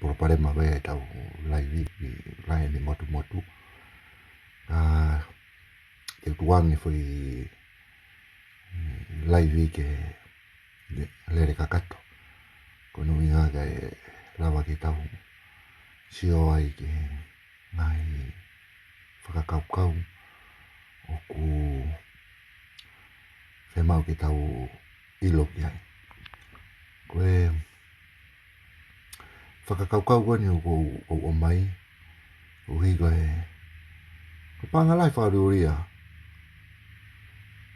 por pare ma ve tau lai vi lai ni motu ke tuang foi lai vi ke le re kakato kono minga ke lava ki tau sio ai ke ngai whakakaukau o ku whemau ki tau ilo ki ai. Koe whakakaukau koe ni o mai o hi koe koe pangalai wharuria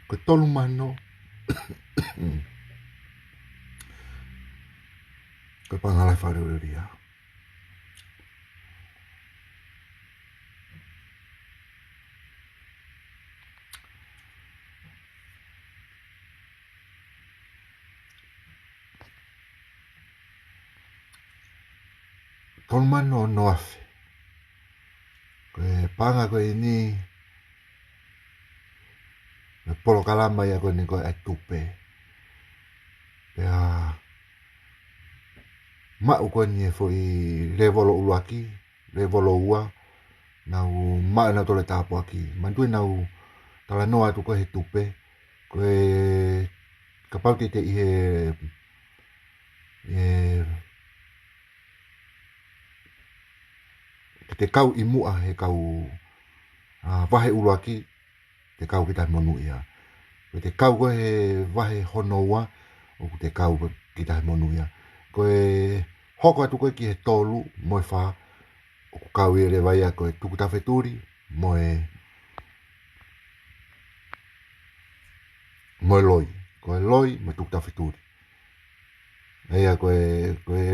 koe tolu mano koe pangalai wharuria tolu mano no afe koe panga koe ni me polo kalama ia koe ni koe ai tupe pea mau koe ni e foi revolo uluaki revolo ua nau mai na tole tapo aki mandui nau tala noa tu koe he tupe koe kapau te ihe te kau i mua he kau wahe uluaki te kau ki tai monu ia te kau koe he wahe honoua o te kau ki tai monu ia koe hoko atu koe ki he tolu moe wha o ku kau i re vai a koe tuku tawheturi moe loi koe loi mo tuku tawheturi eia koe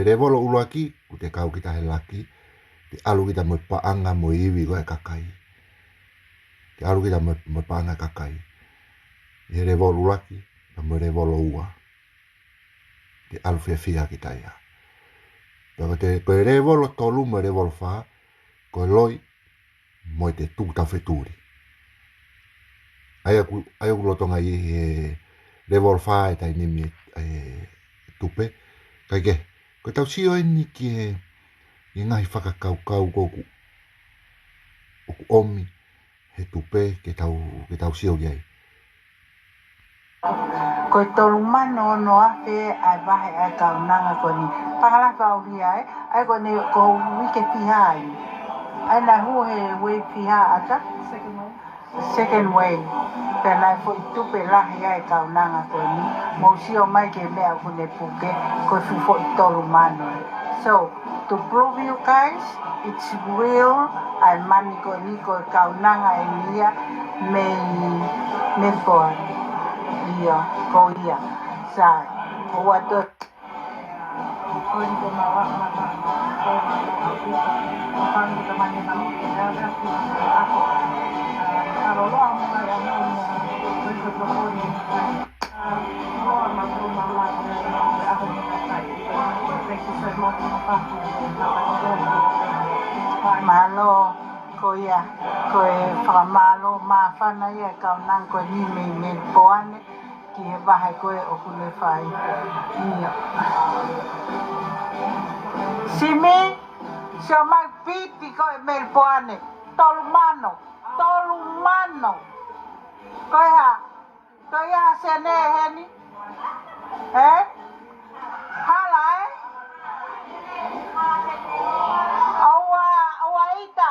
revolo uluaki ku te kau ki tai laki te alu kita mo paanga mo iwi koe kakai te alu kita mo paanga kakai e revolo uluaki mo revolo ua te alu fia kita ia pero te koe revolo tolu mo revolo fa koe loi mo te tuku tawheturi ai aku lotonga i revolo fa e tai nimi tupe kai ke koe tau sio ni ki i ngai whakakaukau koku o ku omi he tupe ke tau sio iai. Koe tolu mano no afe ai wahe ai kaunanga ko ni pangala whauri ai ko ni ko wike piha ai na hu he wei piha ata second way pena fo tupe lahi ai kaunanga ko ni mo sio mai ke mea ko ne puke ko fo tolu mano so to prove you guys it's real ai mani ko ni ko kaunanga e nia me por ia ko ia sai o ato o ni ko ma ko ma ko ta mani na mo ke na na ki a ro lo amo na ya no ko ko ko ni no ma ko ma la a ko ni ka sai ko se mo ko pa malo ko ia ko e whakamalo mawhana ia kaunang ko ni me poane ki he wahe koe o kule whai ia simi sio mai piti koe me poane tolu mano koe ha se ne heni hala aua ita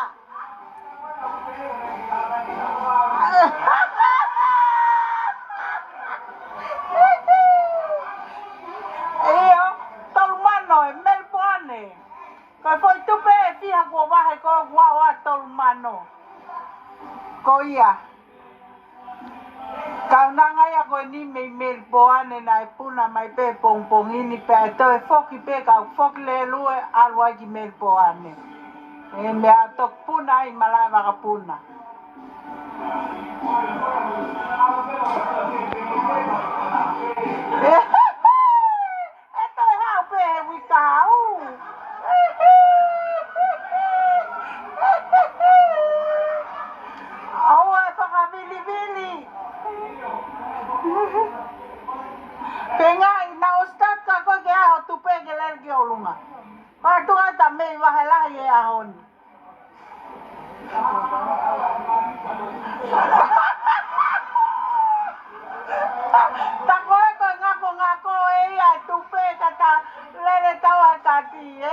io tolu mano e Melbourne koe foi tupe e fiha kua wahe ko wa tolu mano ko ia kaunanga ia koe ni me Melbourne na e puna mai pe pongpongini pe to e foki pe ka foki le lue alwa ki Melbourne e mea tok puna i malai waka puna eto e hao pe he wikau au e whakawili pengai na ostata ko ke aho tupe ke ler ki olunga pa tu ata me baja la y ahon. Ta ko ngako ya tupe kata lele tawa kati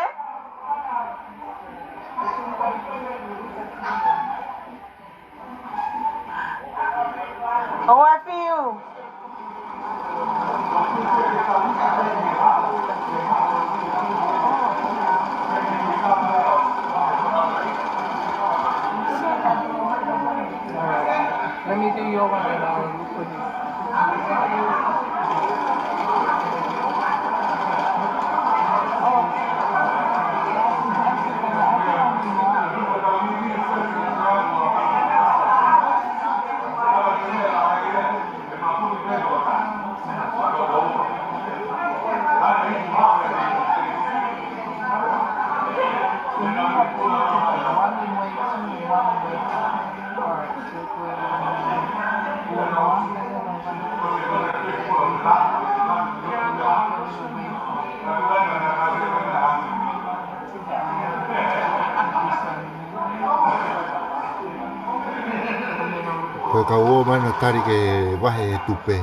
How I feel? Let me do your one and I'll put it. Koe ka ua mana tari ke wahe e tupe.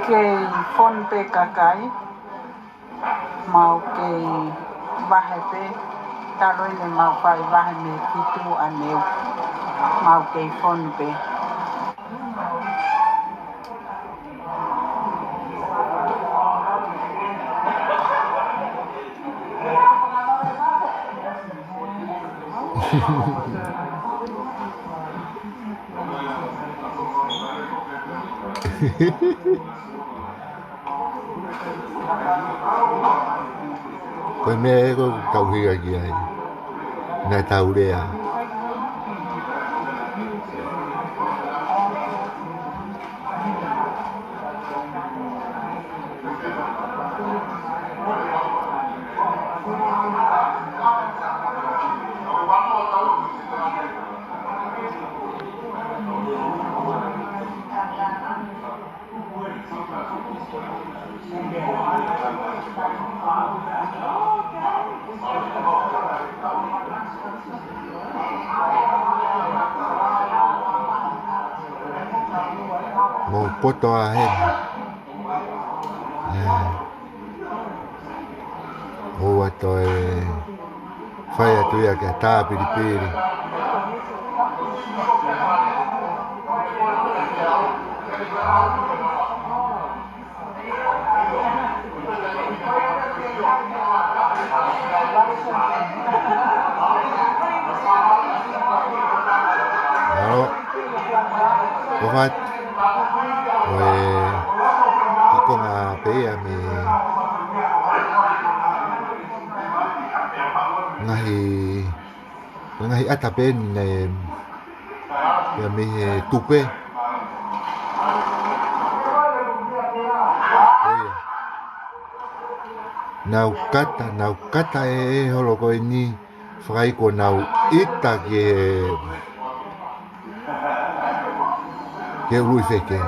Ke fon pe kakai mau ke bahe pe talo ni mau fai bahe me kitu aneu mau ke fon pe Koe mea e ko tauhiga ki ai. Nai taurea. Mo poto a hena. Oa toi whai atu ia kia tā piripiri. Naro, ohat, oe kiko ngā pēa me ngahi atapen ya me tupe. Nau kata e holo koe ni whakai ko nau ita ke ului wheke.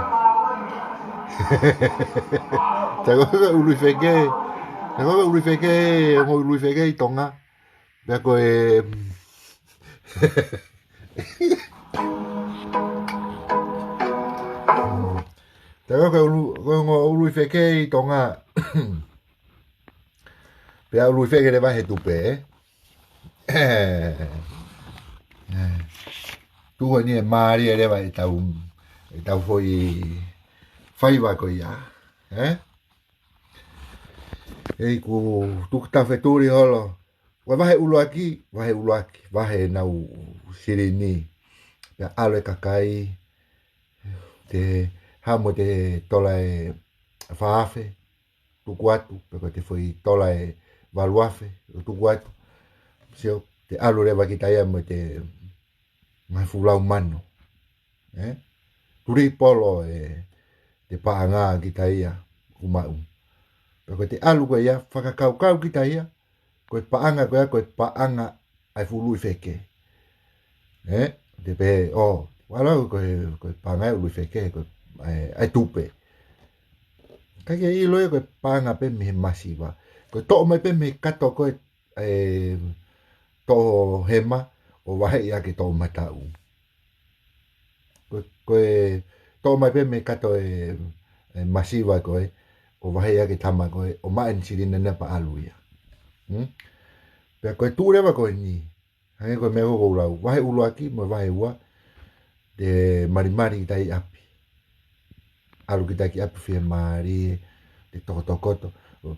Tako ka ului wheke. Tako ka ului wheke, mo ului wheke i tonga. Pea koe Tako ka ului wheke i tonga. Pea ului wheke le wahe tupe, Tua ni e maari e lewa e tau foi whaiwa ko ia, Ei ku tukta wheturi holo. Wa wahe ulo aki, wahe nau sirini. Pea alo e kakai, te hamo te tola e whaafe, tuku atu, peko te foi tola e waluafe, tuku atu. Sio, te alo rewa ki taia mo te mai fulau mano. turi polo te paanga ki ta ia umau. Ko te alu ko ia whakakaukau ki ta ia, ko paanga ko ia ko paanga ai fulu feke. Te pe wala ko paanga ulu feke ko ai tupe. Kake i loe ko paanga pe me masiva. Ko to mai pe me kato ko to hema o wahe ia ke to matau. Ko to mai pe me kato masiva ko o wahe ia ke tama ko o maen sirina na pa alu ia. Pe ko tu rewa ko ni. Hange ko me ko lau wahe ulu aki mo wahe ua de marimari tai api. Alu kita ki api fie mari te tokotokoto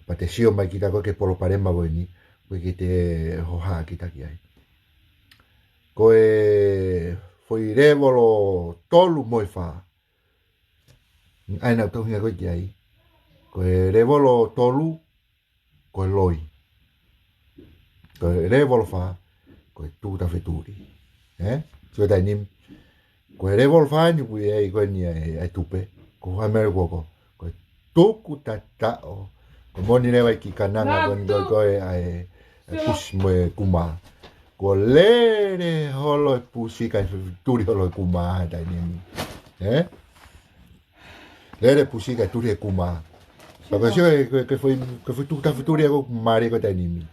pa te sio mai kita ko ke polo parema ko ni ko ki te hoha kita ki ai. Ko foi revolo tolu moi fa. Ai na to hinga ko ki ai. Ko revolo tolu ko loi. Ko revolo fa ko tu ta feturi. So dai nim ko revolo fa ni ku ai ko ni ai tupe. Ko hamere ko tuku tatao ko moni lewa ki kananga ko ai pus mo kuma ko lere holo pusi ka turi holo kuma dai ni lere pusi ka turi kuma pa ko que foi tu ta futuri ko mari ko dai ni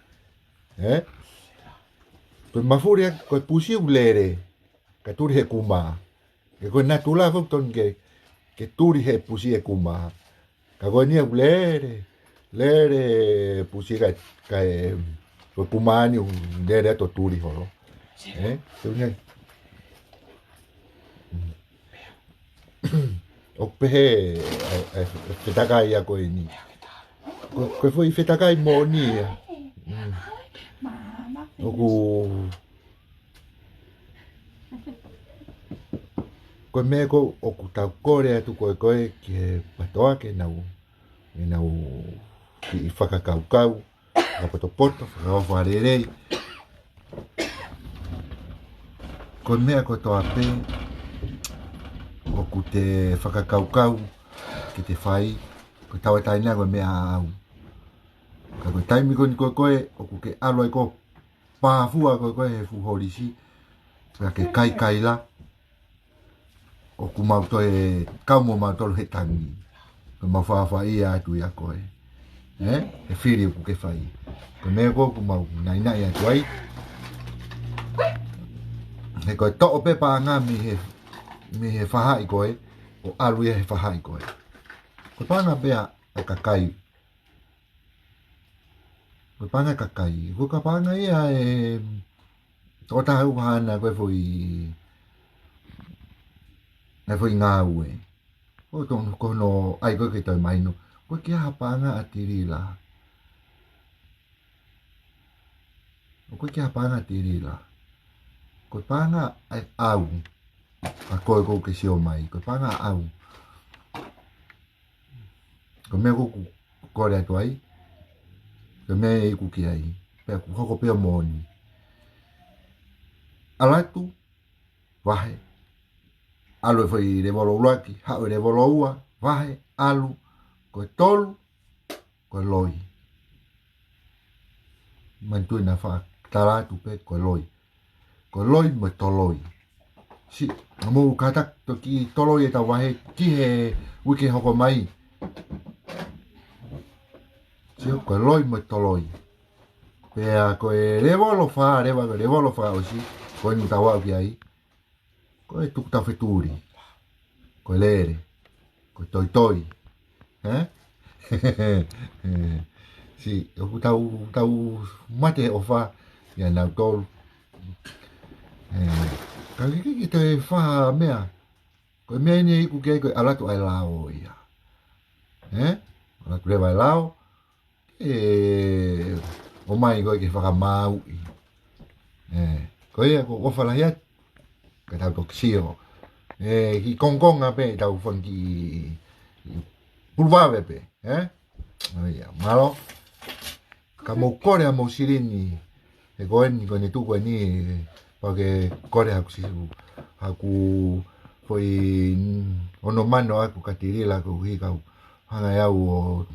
ko mafuria ko pusi lere ka turi kuma ko natula ko ton que turi he pusi kuma kagonia lere pusi ka ko kumani lere to turi holo o pehe fetakai ya ko ni ko foi fetakai mo ni o ko me ko o kuta kore tu ko ke patoa ke nau ki whakakaukau ka poto whawarerei ko mea ko toa pe o ku te whakakaukau ki te whai ko tawa taina ko mea au ka ko taimi ko ni koe o ku ke alo ko pāfua koe he fuhorisi ka ke kai la o ku mau toe kaumo mau tolu he tangi ko mau whawha ia atu ia koe e whiri ku ke whai ko mea ko ku mau nai nai atu ai he koe to pe pa nga mi he whahai koe o alu ia he whahai koe ko panga pea o kakai ko panga kakai ko ka panga ia o tahu hana koe foi ngā ue. O tōnu kono ai koe ki tau maino. Koe kia hapanga a tirila. O koe kia hapanga a tirila. Koe panga ai au. A koe kou ke sio mai. Koe panga au. Koe mea kou kore atu ai. Koe mea e kuki ai. Pea ku hoko pia moni. Alatu. Wahe. Alu foi revolo luaki, hau revolo ua, vahe, alu, koe tolu, koe loi. Mantui na wha taratu pe koe loi. Koe loi mo toloi. Si, ngamu katak toki toloi e ta wahe, ki he wiki hoko mai. Si, koe loi mo toloi. Pea koe revolo wha osi, koe nu tawa ki ai. Koe tuk ta feturi. Koe lere. Koe toi toi. Si, oku tau mate o wha. Ia nau tolu. Ka ki te wha mea. Koe mea ni iku kei koe alatu ai lao ia. Alatu rewa ai lao. O mai koe ke whakamau i. Koe ia ko whalahi atu. Ka tau tok sio. Ki kongkonga pe tau whanki pulwawe pe. Ia, malo. Ka mou kore a mou sirini. E koe ni koe ni tuku ni. Pa ke kore haku sisu. Haku poi ono mano aku katirila ko hikau hanga au o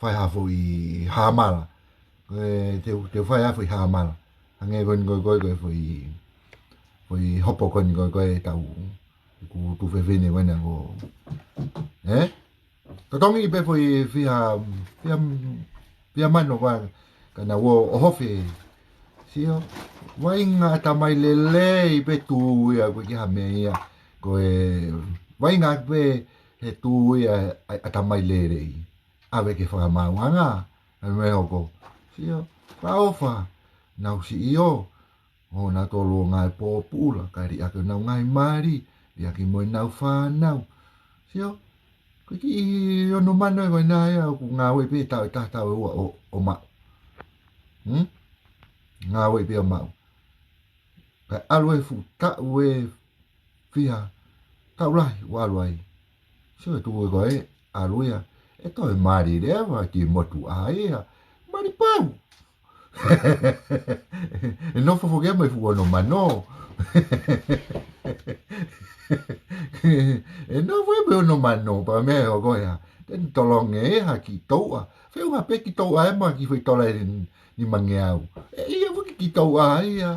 fai hafo I hamala te fai hafo I hamala hange gon go foi hopo kon go tau ku tu fevene wana go totongi pe foi fia mano wa kana wo hofe sio wainga tamai lele pe tu ya ko ki hame ya ko wainga pe he tu ya tamai lele ave ke fa ma wanga me ko sio fa ofa na si io o na to lo ngai po pula kari a na ngai mari ya ki mo na fa na sio ko ki no mano ko na ya ku nga we pe ta o ma nga we pe ma ka alwe fu ta we fia ta lai wa lai so tu go alwe ya e to e mari de va ki mo tu ai ya mari pau e no fo fogue mai fu no mano e no foi be no mano pa me o go ya ten tolong e ha ki to a fe unha pe ki to a ma ki foi tola ni mangiau e ia fu ki to a ia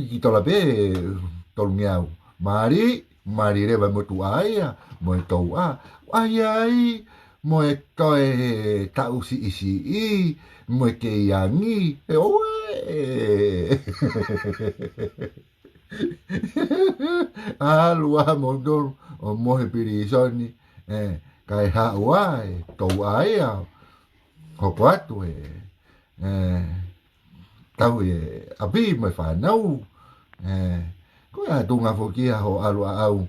ki tola be tolngiau mari re va mo tu a ia mo to a ai mo to e ta usi isi mo ke yangi e oe alua mo do o mo he pirisoni kai ha wai to ai ho kwatu tau abi mo fa nau ko ya tunga fokia ho alua au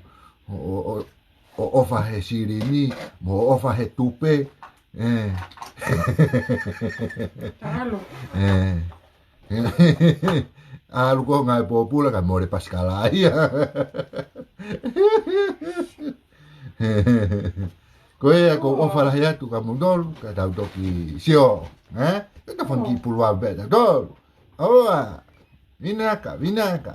o fa he sirimi mo o fa he tupe Talo. Alu ko ngai po pula ka more paskala ia ko e ko o fa la ya tu ka mundol ka tau toki sio ta fonki pulwa be da dol oa vinaka